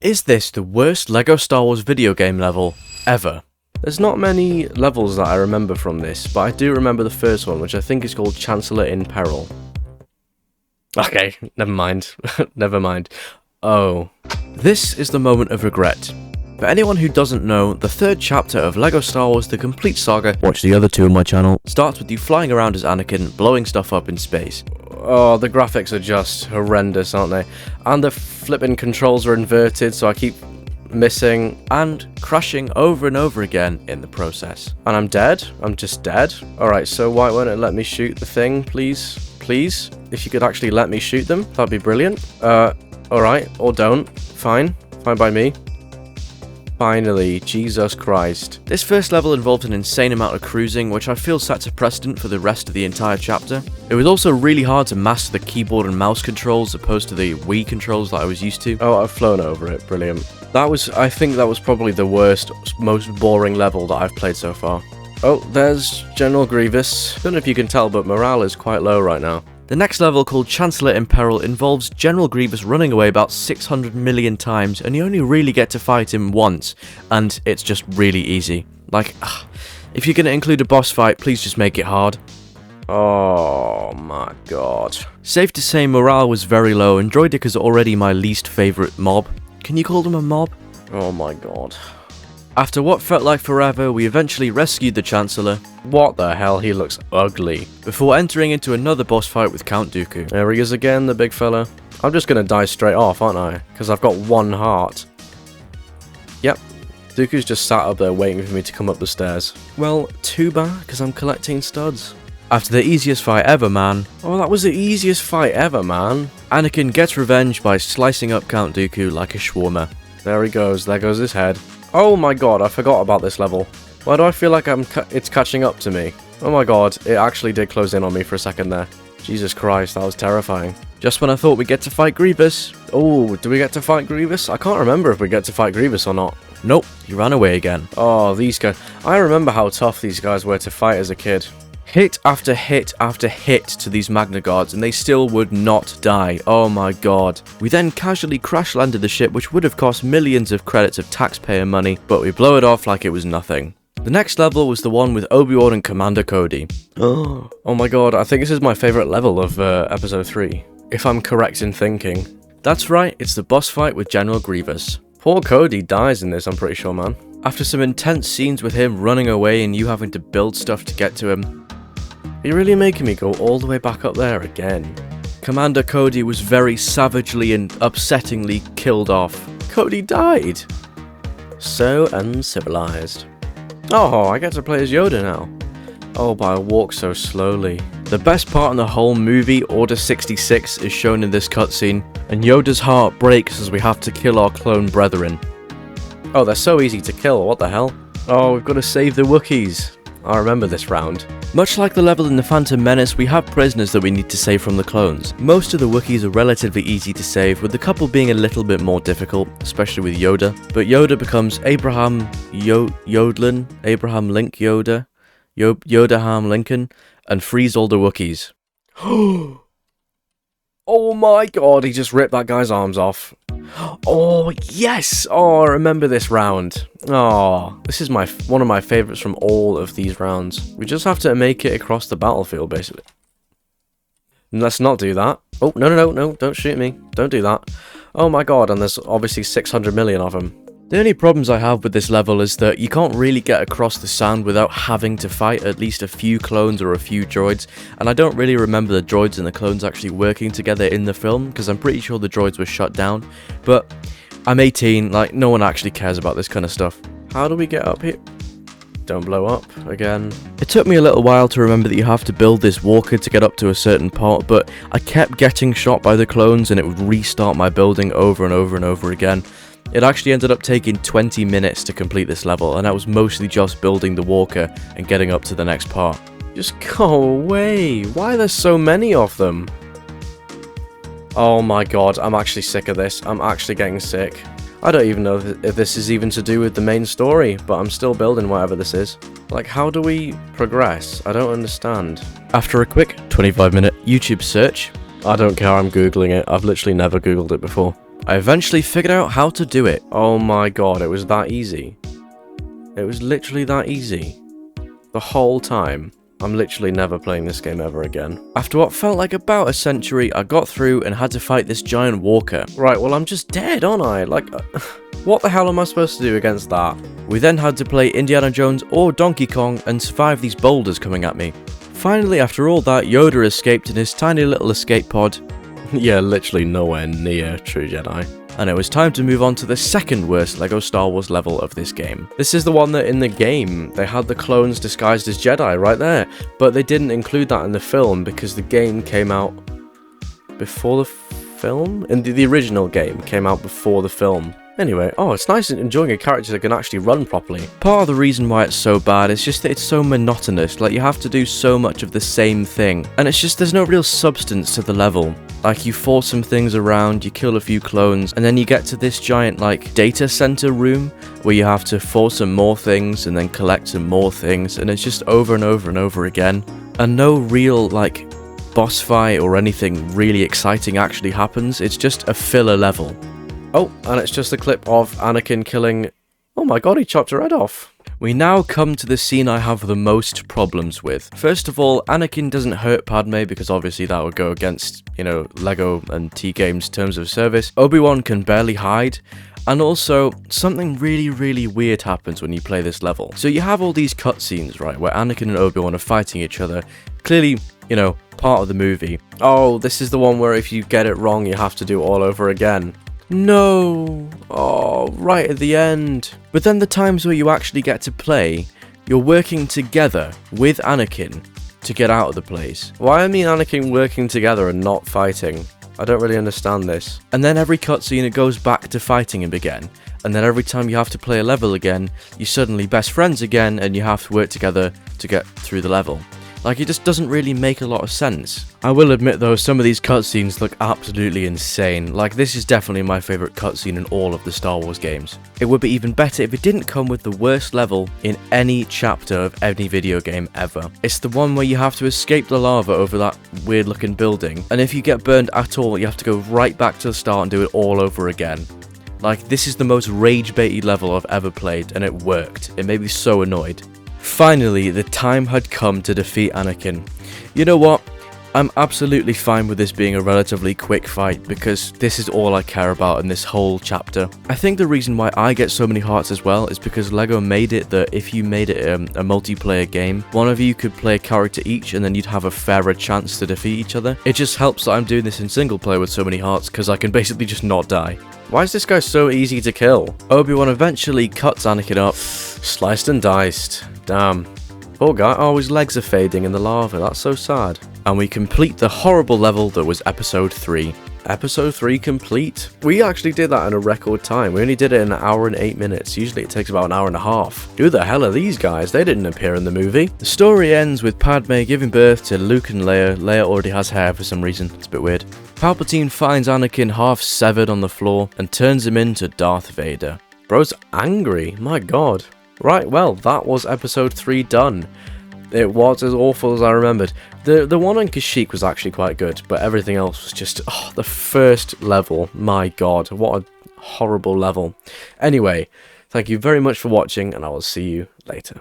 Is this the worst LEGO Star Wars video game level ever? There's not many levels that I remember from this, but I do remember the first one, which I think is called Chancellor in Peril. Okay, never mind. Never mind. Oh. This is the moment of regret. For anyone who doesn't know, the third chapter of LEGO Star Wars The Complete Saga, watch the other two on my channel, starts with you flying around as Anakin, blowing stuff up in space. Oh, the graphics are just horrendous, aren't they? And the flipping controls are inverted, so I keep missing and crashing over and over again in the process. And I'm dead? I'm just dead? Alright, so why won't it let me shoot the thing, please? Please? If you could actually let me shoot them, that'd be brilliant. Alright, or don't. Fine. Fine by me. Finally, Jesus Christ. This first level involved an insane amount of cruising, which I feel sets a precedent for the rest of the entire chapter. It was also really hard to master the keyboard and mouse controls opposed to the Wii controls that I was used to. Oh, I've flown over it. Brilliant. I think that was probably the worst, most boring level that I've played so far. Oh, there's General Grievous. Don't know if you can tell, but morale is quite low right now. The next level, called Chancellor in Peril, involves General Grievous running away about 600 million times, and you only really get to fight him once, and it's just really easy. Like, if you're gonna include a boss fight, please just make it hard. Oh my god. Safe to say morale was very low, and Droidic is already my least favourite mob. Can you call them a mob? Oh my god. After what felt like forever, we eventually rescued the Chancellor. What the hell, he looks ugly. Before entering into another boss fight with Count Dooku. There he is again, the big fella. I'm just gonna die straight off, aren't I? Because I've got one heart. Yep. Dooku's just sat up there waiting for me to come up the stairs. Well, too bad, because I'm collecting studs. After the easiest fight ever, man. Oh, that was the easiest fight ever, man. Anakin gets revenge by slicing up Count Dooku like a shawarma. There he goes, there goes his head. Oh my god, I forgot about this level. Why do I feel like it's catching up to me? Oh my god, it actually did close in on me for a second there. Jesus Christ, that was terrifying. Just when I thought we'd get to fight Grievous. Oh, do we get to fight Grievous? I can't remember if we get to fight Grievous or not. Nope, he ran away again. Oh, these guys. I remember how tough these guys were to fight as a kid. Hit after hit after hit to these Magna Guards, and they still would not die. Oh my god. We then casually crash landed the ship, which would have cost millions of credits of taxpayer money, but we blow it off like it was nothing. The next level was the one with Obi-Wan and Commander Cody. Oh my god, I think this is my favourite level of episode 3, if I'm correct in thinking. That's right, it's the boss fight with General Grievous. Poor Cody dies in this, I'm pretty sure, man. After some intense scenes with him running away and you having to build stuff to get to him, you're really making me go all the way back up there again. Commander Cody was very savagely and upsettingly killed off. Cody died! So uncivilized. Oh, I get to play as Yoda now. Oh, but I walk so slowly. The best part in the whole movie, Order 66, is shown in this cutscene, and Yoda's heart breaks as we have to kill our clone brethren. Oh, they're so easy to kill, what the hell? Oh, we've got to save the Wookiees. I remember this round. Much like the level in The Phantom Menace, we have prisoners that we need to save from the clones. Most of the Wookiees are relatively easy to save, with a couple being a little bit more difficult, especially with Yoda. But Yoda becomes Abraham Yodelin, Abraham Link Yoda, Yodaham Lincoln, and frees all the Wookiees. Oh my god, he just ripped that guy's arms off. Oh, yes! Oh, I remember this round. Oh, this is one of my favourites from all of these rounds. We just have to make it across the battlefield, basically. Let's not do that. Oh, no, don't shoot me. Don't do that. Oh my god, and there's obviously 600 million of them. The only problems I have with this level is that you can't really get across the sand without having to fight at least a few clones or a few droids, and I don't really remember the droids and the clones actually working together in the film, because I'm pretty sure the droids were shut down, but I'm 18, like, no one actually cares about this kind of stuff. How do we get up here? Don't blow up again. It took me a little while to remember that you have to build this walker to get up to a certain part, but I kept getting shot by the clones and it would restart my building over and over and over again. It actually ended up taking 20 minutes to complete this level, and I was mostly just building the walker and getting up to the next part. Just go away! Why are there so many of them? Oh my god, I'm actually sick of this. I'm actually getting sick. I don't even know if this is even to do with the main story, but I'm still building whatever this is. Like, how do we progress? I don't understand. After a quick 25-minute YouTube search, I don't care, I'm googling it. I've literally never googled it before. I eventually figured out how to do it. Oh my god, it was that easy. It was literally that easy. The whole time. I'm literally never playing this game ever again. After what felt like about a century, I got through and had to fight this giant walker. Right, well I'm just dead, aren't I? Like, what the hell am I supposed to do against that? We then had to play Indiana Jones or Donkey Kong and survive these boulders coming at me. Finally, after all that, Yoda escaped in his tiny little escape pod. Yeah, literally nowhere near True Jedi. And it was time to move on to the second worst LEGO Star Wars level of this game. This is the one that in the game, they had the clones disguised as Jedi right there, but they didn't include that in the film because the game came out before the film? And the original game came out before the film. Anyway, oh, it's nice enjoying a character that can actually run properly. Part of the reason why it's so bad is just that it's so monotonous, like you have to do so much of the same thing. And it's just, there's no real substance to the level. Like, you force some things around, you kill a few clones, and then you get to this giant, like, data center room where you have to force some more things and then collect some more things, and it's just over and over and over again. And no real, like, boss fight or anything really exciting actually happens. It's just a filler level. Oh, and it's just a clip of Anakin killing... Oh my god, he chopped her head off. We now come to the scene I have the most problems with. First of all, Anakin doesn't hurt Padme because obviously that would go against, you know, LEGO and T-Game's terms of service. Obi-Wan can barely hide. And also, something really weird happens when you play this level. So you have all these cutscenes, right, where Anakin and Obi-Wan are fighting each other. Clearly, you know, part of the movie. Oh, this is the one where if you get it wrong, you have to do it all over again. No! Oh, right at the end. But then the times where you actually get to play, you're working together with Anakin to get out of the place. Why are me and Anakin working together and not fighting? I don't really understand this. And then every cutscene it goes back to fighting him again. And then every time you have to play a level again, you're suddenly best friends again and you have to work together to get through the level. Like, it just doesn't really make a lot of sense. I will admit though, some of these cutscenes look absolutely insane. Like, this is definitely my favourite cutscene in all of the Star Wars games. It would be even better if it didn't come with the worst level in any chapter of any video game ever. It's the one where you have to escape the lava over that weird looking building, and if you get burned at all, you have to go right back to the start and do it all over again. Like, this is the most rage-baited level I've ever played, and it worked. It made me so annoyed. Finally, the time had come to defeat Anakin. You know what? I'm absolutely fine with this being a relatively quick fight because this is all I care about in this whole chapter. I think the reason why I get so many hearts as well is because LEGO made it that if you made it a multiplayer game, one of you could play a character each and then you'd have a fairer chance to defeat each other. It just helps that I'm doing this in single player with so many hearts because I can basically just not die. Why is this guy so easy to kill? Obi-Wan eventually cuts Anakin up, sliced and diced. Damn. Poor guy. Oh, his legs are fading in the lava. That's so sad. And we complete the horrible level that was episode 3. Episode 3 complete. We actually did that in a record time. We only did it in an hour and 8 minutes. Usually it takes about an hour and a half. Who the hell are these guys? They didn't appear in the movie. The story ends with Padme giving birth to Luke and Leia. Leia already has hair for some reason. It's a bit weird. Palpatine finds Anakin half severed on the floor and turns him into Darth Vader. Bro's angry. My god. Right, well, that was episode 3 done. It was as awful as I remembered. The one on Kashyyyk was actually quite good, but everything else was just... Oh, the first level. My god, what a horrible level. Anyway, thank you very much for watching, and I will see you later.